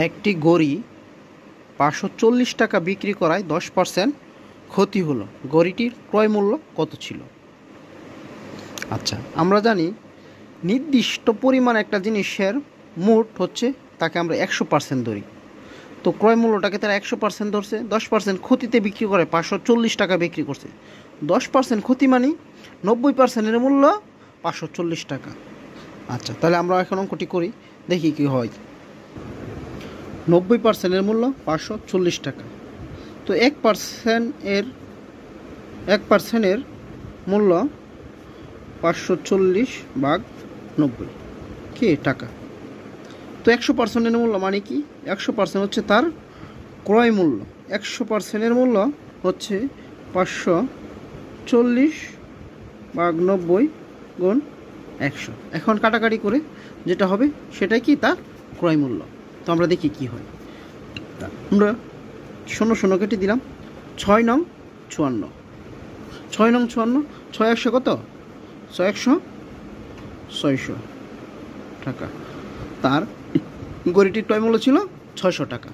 একটি গড়ি 540 টাকা বিক্রি করায় 10% ক্ষতি হলো, গড়িটির ক্রয় মূল্য কত ছিল? আচ্ছা, আমরা জানি নির্দিষ্ট পরিমাণ একটা জিনিসের মোট হচ্ছে তাকে আমরা 100% ধরি। তো ক্রয় মূল্যটাকে তারা 100% ধরছে, 10% ক্ষতিতে বিক্রি করে 540 টাকা বিক্রি করছে। 10% ক্ষতি মানে 90%-এর মূল্য 540 টাকা। আচ্ছা, তাহলে আমরা এখন অঙ্কটি করি, দেখি কি হয়। 90%-এর মূল্য 540 টাকা। তো 1%-এর মূল্য 540 ভাগ 90 কি টাকা। তো 100%-এর মূল্য মানে কি? 100% হচ্ছে তার ক্রয় মূল্য। 100%-এর মূল্য হচ্ছে 540 ভাগ 90 গুণ 100। এখন কাটাকাটি করে যেটা হবে সেটাই কি তার ক্রয় মূল্য। তো আমরা দেখি কি হয়। আমরা 0 কেটে দিলাম। 6 নং 54, 6 নং 54, 6 100 কত? 6 100 600 টাকা। তার গড়িটির ক্রয় মূল্য ছিল 600 টাকা।